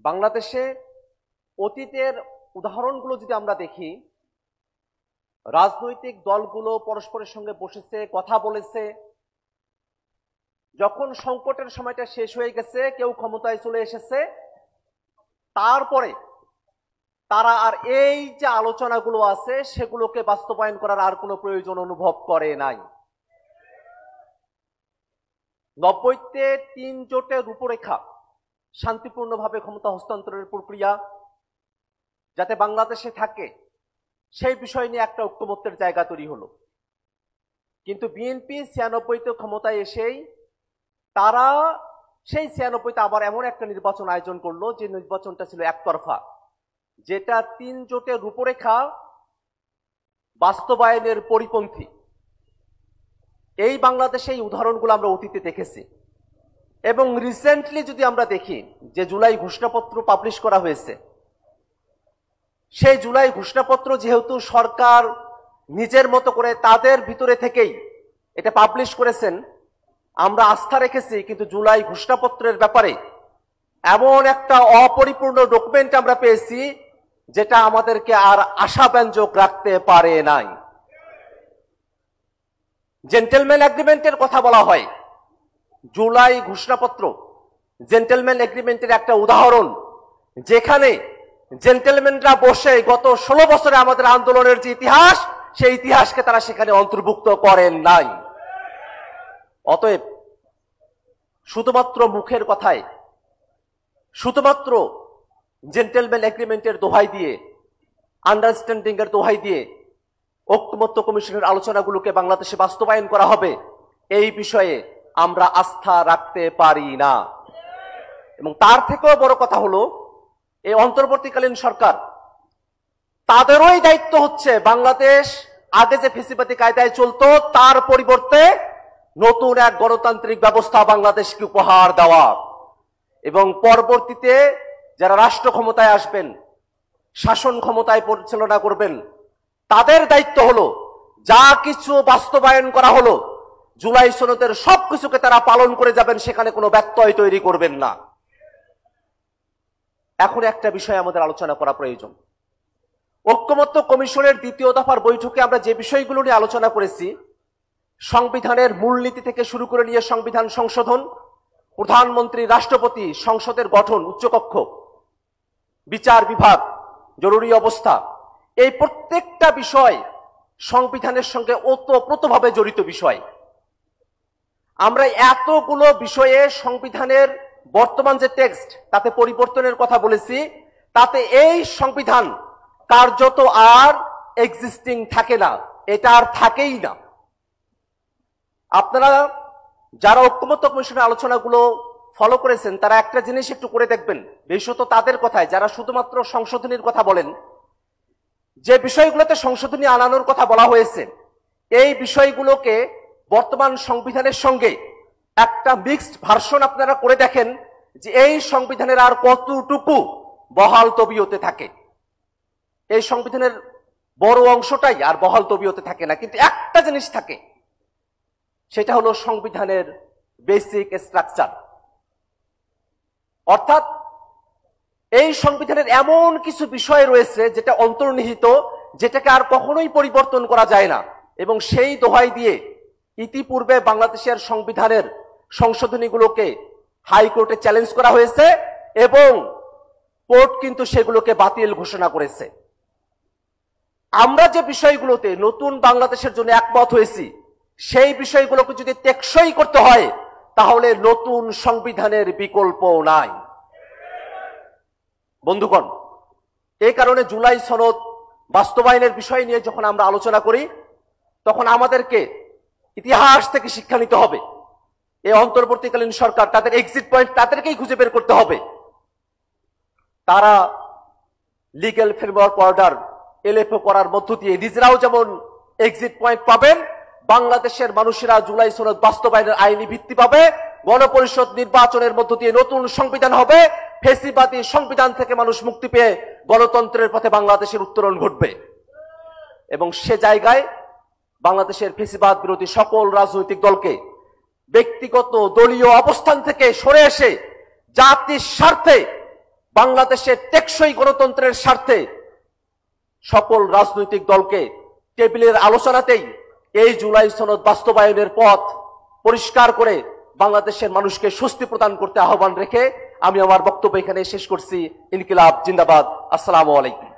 বাংলাদেশে অতীতের উদাহরণগুলো যদি আমরা দেখি, রাজনৈতিক দলগুলো পরস্পরের সঙ্গে বসেছে, কথা বলেছে। যখন সংকটের সময়টা শেষ হয়ে গেছে, কেউ ক্ষমতায় চলে এসেছে, তারপরে তারা আর এই যে আলোচনাগুলো আছে সেগুলোকে বাস্তবায়ন করার আর কোনো প্রয়োজন অনুভব করে নাই। 90-তে 3 জোটের রূপরেখা, শান্তিপূর্ণভাবে ক্ষমতা হস্তান্তরের প্রক্রিয়া যাতে বাংলাদেশে থাকে সেই বিষয় নিয়ে একটা ঐক্যমত্যের জায়গা তৈরি হলো। কিন্তু বিএনপি 96-তে ক্ষমতায় এসেই তারা সেই 96-তে আবার এমন একটা নির্বাচন আয়োজন করলো যে নির্বাচনটা ছিল একতরফা, যেটা 3 জোটের রূপরেখা বাস্তবায়নের পরিপন্থী। এই বাংলাদেশে এই উদাহরণগুলো আমরা অতীতে দেখেছি। এবং রিসেন্টলি যদি আমরা দেখি যে জুলাই ঘোষণাপত্র পাবলিশ করা হয়েছে, সেই জুলাই ঘোষণাপত্র যেহেতু সরকার নিজের মতো করে তাদের ভিতরে থেকেই এটা পাবলিশ করেছেন, আমরা আস্থা রেখেছি। কিন্তু জুলাই ঘোষণাপত্রের ব্যাপারে এমন একটা অপরিপূর্ণ ডকুমেন্ট আমরা পেয়েছি যেটা আমাদেরকে আর আশাব্যঞ্জক রাখতে পারে নাই। জেন্টলম্যান এগ্রিমেন্টের কথা বলা হয়, জুলাই ঘোষণাপত্র জেন্টলম্যান এগ্রিমেন্টের একটা উদাহরণ, যেখানে জেন্টলম্যানরা বসে গত 16 বছরে আমাদের আন্দোলনের যে ইতিহাস, সেই ইতিহাসকে তারা সেখানে অন্তর্ভুক্ত করেন নাই। অতএব শুধুমাত্র মুখের কথায়, শুধুমাত্র জেন্টলম্যান এগ্রিমেন্টের দোহাই দিয়ে, আন্ডারস্ট্যান্ডিং এর দোহাই দিয়ে ঐক্যমত্য কমিশনের আলোচনাগুলোকে বাংলাদেশে বাস্তবায়ন করা হবে, এই বিষয়ে আমরা আস্থা রাখতে পারি না। এবং তার থেকেও বড় কথা হলো, এই অন্তর্বর্তীকালীন সরকার, তাদেরই দায়িত্ব হচ্ছে বাংলাদেশ আগে যে ফ্যাসিবাদী কায়দায় চলতো তার পরিবর্তে নতুন এক গণতান্ত্রিক ব্যবস্থা বাংলাদেশকে উপহার দেওয়া। এবং পরবর্তীতে যারা রাষ্ট্র ক্ষমতায় আসবেন, শাসন ক্ষমতায় পরিচালনা করবেন, তাদের দায়িত্ব হলো যা কিছু বাস্তবায়ন করা হলো জুলাই সনদের সবকিছুকে তারা পালন করে যাবেন, সেখানে কোনো ব্যত্যয় তৈরি করবেন না। এখন একটা বিষয় আমাদের আলোচনা করা প্রয়োজন। ঐক্যমত্য কমিশনের 2য় দফার বৈঠকে আমরা যে বিষয়গুলো নিয়ে আলোচনা করেছি, সংবিধানের মূলনীতি থেকে শুরু করে নিয়ে সংবিধান সংশোধন, প্রধানমন্ত্রী, রাষ্ট্রপতি, সংসদের গঠন, উচ্চকক্ষ, বিচার বিভাগ, জরুরি অবস্থা, এই প্রত্যেকটা বিষয় সংবিধানের সঙ্গে ওতপ্রোতভাবে জড়িত বিষয়। আমরা এতগুলো বিষয়ে সংবিধানের বর্তমান যে টেক্সট তাতে পরিবর্তনের কথা বলেছি, তাতে এই সংবিধান কার্যত আর এক্সিস্টিং থাকে না, এটা আর থাকেই না। আপনারা যারা ঐক্যমত্য কমিশনের আলোচনাগুলো ফলো করেছেন তারা একটা জিনিস একটু করে দেখবেন, বিশেষত তাদের কথায় যারা শুধুমাত্র সংশোধনীর কথা বলেন, যে বিষয়গুলোতে সংশোধনী আনানোর কথা বলা হয়েছে, এই বিষয়গুলোকে বর্তমান সংবিধানের সঙ্গে একটা মিক্সড ভার্সন আপনারা করে দেখেন যে এই সংবিধানের আর কতটুকু বহাল তবিয়তে থাকে। এই সংবিধানের বড় অংশটাই আর বহাল তবিয়তে থাকে না, কিন্তু একটা জিনিস থাকে, সেটা হলো সংবিধানের বেসিক স্ট্রাকচার। অর্থাৎ এই সংবিধানের এমন কিছু বিষয় রয়েছে যেটা অন্তর্নিহিত, যেটাকে আর কখনোই পরিবর্তন করা যায় না। এবং সেই দোহাই দিয়ে ইতিপূর্বে বাংলাদেশের সংবিধানের সংশোধনীগুলোকে হাইকোর্টে চ্যালেঞ্জ করা হয়েছে এবং কোর্ট কিন্তু সেগুলোকে বাতিল ঘোষণা করেছে। আমরা যে বিষয়গুলোতে নতুন বাংলাদেশের জন্য একমত হয়েছি, সেই বিষয়গুলোকে যদি টেকসই করতে হয় তাহলে নতুন সংবিধানের বিকল্প নাই। বন্ধুগণ, এই কারণে জুলাই সনদ বাস্তবায়নের বিষয় নিয়ে যখন আমরা আলোচনা করি, তখন আমাদেরকে ইতিহাস থেকে শিক্ষা নিতে হবে। এই অন্তর্বর্তীকালীন সরকার, তাদের এক্সিট পয়েন্ট তাদেরকেই খুঁজে বের করতে হবে। তারা লিগ্যাল ফ্রেমওয়ার্ক অর্ডার এলএফও করার মধ্য দিয়ে নিজেরাও যেমন এক্সিট পয়েন্ট পাবেন, বাংলাদেশের মানুষেরা জুলাই সনদ বাস্তবায়নের আইনি ভিত্তি পাবে, গণপরিষদ নির্বাচনের মধ্য দিয়ে নতুন সংবিধান হবে, ফ্যাসিবাদী সংবিধান থেকে মানুষ মুক্তি পেয়ে গণতন্ত্রের পথে বাংলাদেশের উত্তরণ ঘটবে। এবং সে জায়গায় বাংলাদেশের ফ্যাসিবাদ বিরোধী সকল রাজনৈতিক দলকে ব্যক্তিগত দলীয় অবস্থান থেকে সরে এসে জাতির স্বার্থে বাংলাদেশের টেকসই গণতন্ত্রের স্বার্থে সকল রাজনৈতিক দলকে টেবিলের আলোচনাতেই এই জুলাই সনদ বাস্তবায়নের পথ পরিষ্কার করে বাংলাদেশের মানুষকে স্বস্তি প্রদান করতে আহ্বান রেখে আমি আমার বক্তব্য এখানে শেষ করছি। ইনকিলাব জিন্দাবাদ। আসসালামু আলাইকুম।